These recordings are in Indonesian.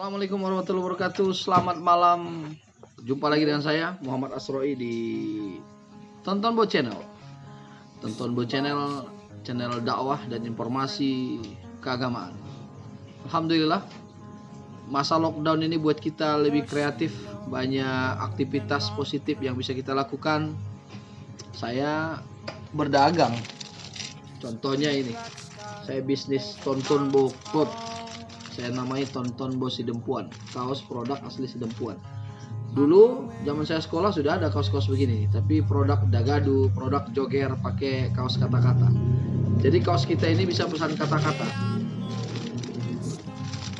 Assalamualaikum warahmatullahi wabarakatuh. Selamat malam. Jumpa lagi dengan saya Muhammad Asroi di Tontonbo Channel. Tontonbo Channel, channel dakwah dan informasi keagamaan. Alhamdulillah, masa lockdown ini buat kita lebih kreatif, banyak aktivitas positif yang bisa kita lakukan. Saya berdagang. Contohnya ini, saya bisnis Tontonbo Cloth. Saya namai Tontonbo Sidempuan, kaos produk asli Sidempuan. Dulu zaman saya sekolah sudah ada kaos-kaos begini, tapi produk dagadu, produk joger pakai kaos kata-kata. Jadi kaos kita ini bisa pesan kata-kata.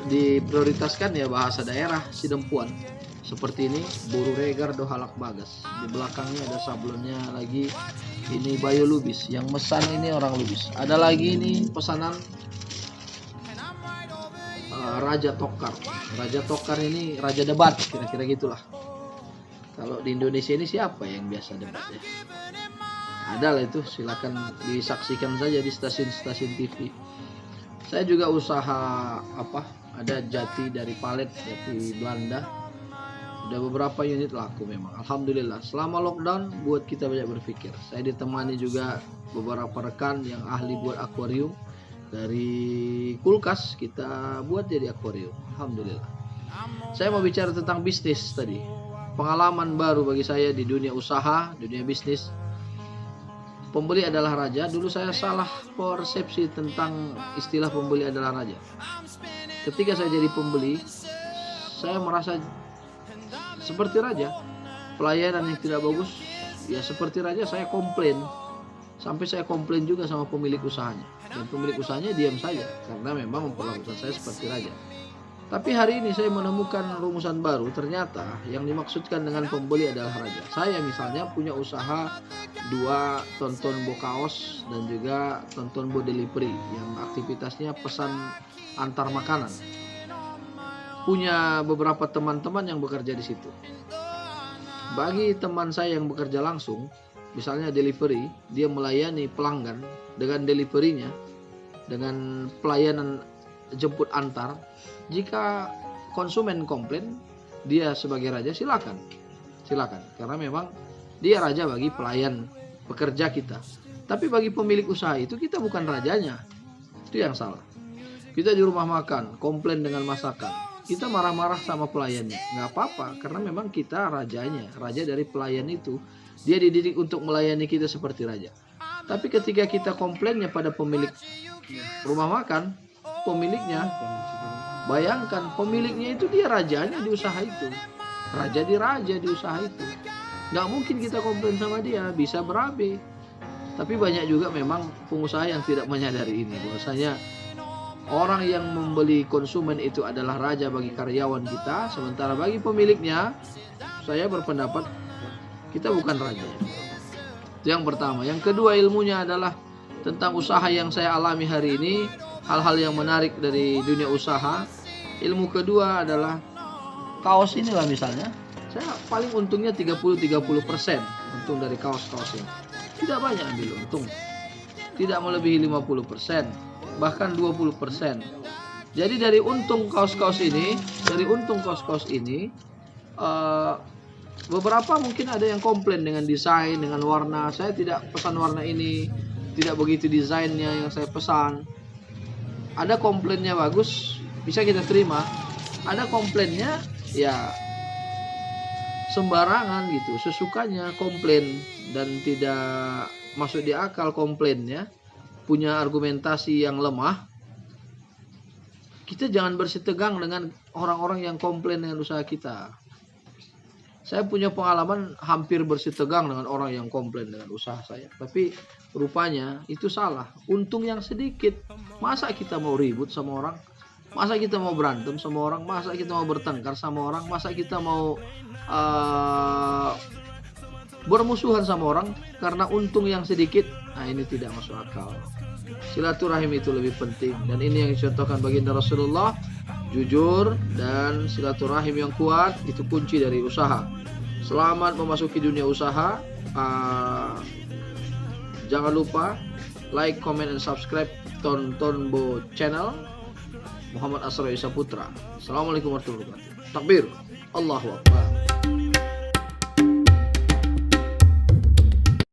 Diprioritaskan ya bahasa daerah Sidempuan. Seperti ini, buru regar do halak bagas. Di belakangnya ada sablonnya lagi. Ini Bayu Lubis, yang mesan ini orang Lubis. Ada lagi ini pesanan Raja Tokar. Raja Tokar ini raja debat, kira-kira gitulah. Kalau di Indonesia ini siapa yang biasa debat ya? Ada lah itu, silakan disaksikan saja di stasiun-stasiun TV. Saya juga usaha ada jati dari palet, jati Belanda. Sudah beberapa unit laku memang. Alhamdulillah. Selama lockdown buat kita banyak berpikir. Saya ditemani juga beberapa rekan yang ahli buat akuarium. Dari kulkas kita buat jadi akuarium. Alhamdulillah. Saya mau bicara tentang bisnis tadi. Pengalaman baru bagi saya di dunia usaha, dunia bisnis. Pembeli adalah raja. Dulu saya salah persepsi tentang istilah pembeli adalah raja. Ketika saya jadi pembeli, saya merasa seperti raja. Pelayanan yang tidak bagus, ya seperti raja, saya komplain. Sampai saya komplain juga sama pemilik usahanya. Dan pemilik usahanya diam saja, karena memang memperlakukan saya seperti raja. Tapi hari ini saya menemukan rumusan baru. Ternyata yang dimaksudkan dengan pembeli adalah raja. Saya misalnya punya usaha 2 Tontonbo kaos dan juga Tontonbo delivery, yang aktivitasnya pesan antar makanan. Punya beberapa teman-teman yang bekerja di situ. Bagi teman saya yang bekerja langsung, misalnya delivery, dia melayani pelanggan dengan deliverynya, dengan pelayanan jemput antar. Jika konsumen komplain, dia sebagai raja silakan, karena memang dia raja bagi pelayan pekerja kita. Tapi bagi pemilik usaha itu kita bukan rajanya, itu yang salah. Kita di rumah makan, komplain dengan masakan, kita marah-marah sama pelayannya, nggak apa-apa, karena memang kita rajanya, raja dari pelayan itu. Dia dididik untuk melayani kita seperti raja. Tapi ketika kita komplainnya pada pemilik rumah makan, pemiliknya, bayangkan pemiliknya itu dia rajanya di usaha itu. Raja di usaha itu. Nggak mungkin kita komplain sama dia, bisa berabe. Tapi banyak juga memang pengusaha yang tidak menyadari ini. Bahwasanya orang yang membeli konsumen itu adalah raja bagi karyawan kita. Sementara bagi pemiliknya, saya berpendapat kita bukan raja. Itu yang pertama. Yang kedua, ilmunya adalah tentang usaha yang saya alami hari ini. Hal-hal yang menarik dari dunia usaha. Ilmu kedua adalah kaos inilah misalnya. Saya paling untungnya 30-30% untung dari kaos-kaos ini. Tidak banyak ambil untung. Tidak melebihi 50%. Bahkan 20%. Jadi dari untung kaos-kaos ini, beberapa mungkin ada yang komplain dengan desain, dengan warna. Saya tidak pesan warna ini, tidak begitu desainnya yang saya pesan. Ada komplainnya bagus, bisa kita terima. Ada komplainnya ya sembarangan gitu, sesukanya komplain dan tidak masuk di akal komplainnya, punya argumentasi yang lemah. Kita jangan bersitegang dengan orang-orang yang komplain dengan usaha kita. Saya punya pengalaman hampir bersitegang dengan orang yang komplain dengan usaha saya. Tapi rupanya itu salah. Untung yang sedikit. Masa kita mau ribut sama orang? Masa kita mau berantem sama orang? Masa kita mau bertengkar sama orang? Masa kita mau bermusuhan sama orang karena untung yang sedikit? Nah, ini tidak masuk akal. Silaturahim itu lebih penting. Dan ini yang dicontohkan baginda Rasulullah. Jujur dan silaturahim yang kuat itu kunci dari usaha. Selamat memasuki dunia usaha. Jangan lupa like, comment, and subscribe Tontonbo Channel. Muhammad Asra Isa Putra. Assalamualaikum warahmatullahi wabarakatuh. Takbir. Allahu Akbar.